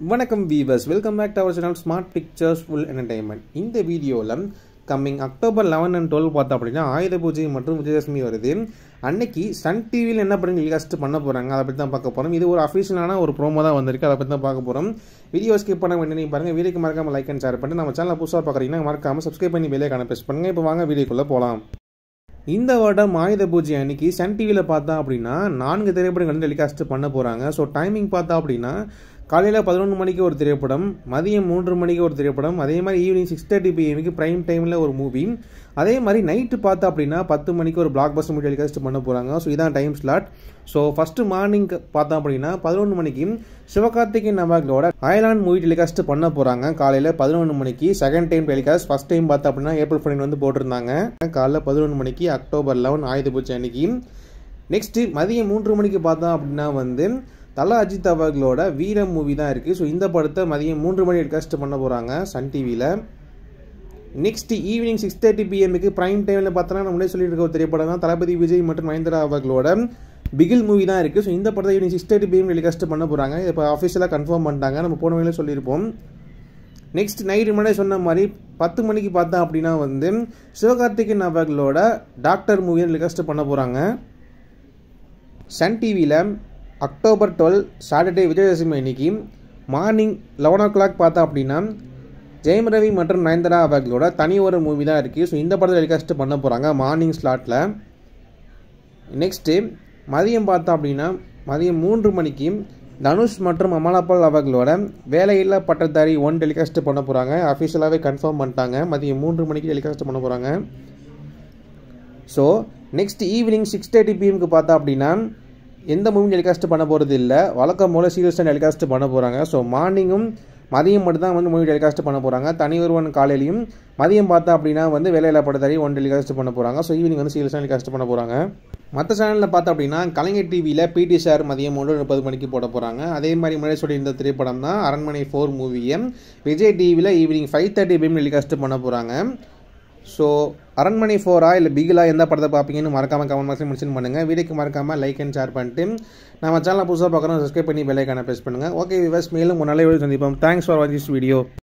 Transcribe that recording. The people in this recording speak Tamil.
வணக்கம் viewers, welcome back to our channel smart pictures full entertainment. இந்த வீடியோவில் கம்மிங் அக்டோபர் 11 and 12 பார்த்தோம் அப்படின்னா ஆயுத பூஜை மற்றும் விஜயதசமி வருது. அன்னைக்கு சன் டிவியில் என்ன பண்ணி டெலிகாஸ்ட் பண்ண போகிறாங்க அதை பற்றி தான் பார்க்க போகிறோம். இது ஒரு அஃபிஷியலான ஒரு ப்ரோமோ தான் வந்திருக்கு, அதை பற்றி தான் பார்க்க போகிறோம். வீடியோ ஸ்கிப் பண்ண வேண்டிய பாருங்கள். வீடியோக்கு மறக்காமல் லைக் அண்ட் ஷேர் பண்ணிட்டு நம்ம சேனலை புதுசாக பார்க்குறீங்கன்னா மறக்காமல் சப்ஸ்கிரைப் பண்ணி பெல்லைக்கான ப்ரெஸ் பண்ணுங்கள். இப்போ வாங்க வீடியோக்குள்ளே போகலாம். இந்த வருடம் ஆயுத பூஜை அன்னைக்கு சன் டிவியில் பார்த்தா அப்படின்னா 4 திரைப்படங்கள் டெலிகாஸ்ட் பண்ண போகிறாங்க. ஸோ டைமிங் பார்த்தா அப்படின்னா காலையில் 11 மணிக்கு ஒரு திரைப்படம், மதியம் 3 மணிக்கு ஒரு திரைப்படம், அதே மாதிரி ஈவினிங் 6:30 PM ப்ரைம் டைமில் ஒரு மூவி, அதே மாதிரி நைட்டு பார்த்தா அப்படின்னா 10 மணிக்கு ஒரு பிளாக் பஸ்டர் மூவி டெலிகாஸ்ட் பண்ண போகிறாங்க. ஸோ இதான் time slot. So first morning பார்த்தா அப்படின்னா 11 மணிக்கு சிவகார்த்திகேயன் அவர்களோட அயலான் மூவி டெலிகாஸ்ட் பண்ண போகிறாங்க. காலையில் 11 மணிக்கு second time telecast. First time பார்த்தா அப்படின்னா ஏப்ரல் 14 வந்து போட்டிருந்தாங்க. காலையில் 11 மணிக்கு அக்டோபர் 11 ஆயுத பூஜை அன்னைக்கு. நெக்ஸ்ட்டு மதியம் 3 மணிக்கு பார்த்தா அப்படின்னா வந்து தல அஜித் அவர்களோட வீரம் மூவி தான் இருக்குது. ஸோ இந்த படத்தை மதியம் 3 மணி டெலிகாஸ்ட் பண்ண போகிறாங்க சன் டிவியில். நெக்ஸ்ட் ஈவினிங் 6:30 PM ப்ரைம் டைமில் பார்த்தோன்னா நம்மளே சொல்லிட்டு இருக்க ஒரு திரைப்படம் தான் தளபதி விஜய் மற்றும் நயன்தாரா அவர்களோட பிகில் மூவி தான் இருக்குது. ஸோ இந்த படத்தை ஈவினிங் 6:30 PM டெலிகாஸ்ட் பண்ண போகிறாங்க. இப்போ அஃபிஷியலாக கன்ஃபார்ம் பண்ணிட்டாங்க, நம்ம போன வேலையில் சொல்லியிருப்போம். நெக்ஸ்ட் நைட்டு முன்னாடி சொன்ன மாதிரி 10 மணிக்கு பார்த்தா அப்படின்னா வந்து சிவகார்த்திகேயன் அவர்களோட டாக்டர் மூவியை டெலிகாஸ்ட் பண்ண போகிறாங்க சன் டிவியில். அக்டோபர் 12 சாட்டர்டே விஜயதசமி அன்னைக்கு மார்னிங் 11 o'clock பார்த்தா அப்படின்னா ஜெயம் ரவி மற்றும் நயன்தாரா அவர்களோட தனி ஒரு மூவி தான் இருக்குது. ஸோ இந்த படத்தை டெலிகாஸ்ட் பண்ண போகிறாங்க மார்னிங் ஸ்லாட்டில். நெக்ஸ்ட்டு மதியம் பார்த்தா அப்படின்னா மதியம் 3 மணிக்கு தனுஷ் மற்றும் அமலாபால் அவர்களோட வேலையில்லா பட்டதாரி 1 டெலிகாஸ்ட் பண்ண போகிறாங்க. அஃபிஷியலாகவே கன்ஃபார்ம் பண்ணிட்டாங்க, மதியம் 3 மணிக்கு டெலிகாஸ்ட் பண்ண போகிறாங்க. ஸோ நெக்ஸ்ட் ஈவினிங் 6:30 PM பார்த்தா அப்படின்னா எந்த மூவியும் டெலிகாஸ்ட் பண்ண போகிறது இல்லை, வழக்கம் போல் சீரியஸ் தான் டெலிகாஸ்ட் பண்ண போகிறாங்க. ஸோ மார்னிங்கும் மதியம் மட்டும் தான் வந்து மூவி டெலிகாஸ்ட் பண்ண போகிறாங்க. தனி ஒருவன் காலையிலையும், மதியம் பார்த்தா அப்படின்னா வந்து வேலையில்லா பட்டதாரி 1 டெலிகாஸ்ட் பண்ண போகிறாங்க. ஸோ ஈவினிங் வந்து சீரியஸாக டெலிகாஸ்ட் பண்ண போகிறாங்க. மற்ற சேனலில் பார்த்தா அப்படின்னா கலைஞர் டிவியில் பிடி சார் மதியம் 1:30 மணிக்கு போட போகிறாங்க. அதே மாதிரி முன்னாடி சொல்லி இந்த திரைப்படம் தான் அரண்மனை 4 மூவியை விஜய் டிவியில் ஈவினிங் 5:30 PM டெலிகாஸ்ட் பண்ண போகிறாங்க. ஸோ அரண்மனை 4 இல்லை பிகிலா எந்த படத்தை பார்ப்பீங்கன்னு மறக்காமல் கமெண்ட் பாக்ஸில் மென்ஷன் பண்ணுங்கள். வீடியோக்கு மறக்காமல் லைக் அண்ட் ஷேர் பண்ணிட்டு நம்ம சேனலை புதுசாக பார்க்குறோம் சப்ஸ்கிரைப் பண்ணி பெல் ஐகானை ப்ரெஸ் பண்ணுங்கள். ஓகே விவர்ஸ், மேலும் ஒரு நல்ல வீடியோ சந்திப்போம். தேங்க்ஸ் ஃபார் வாட்சிங் திஸ் வீடியோ.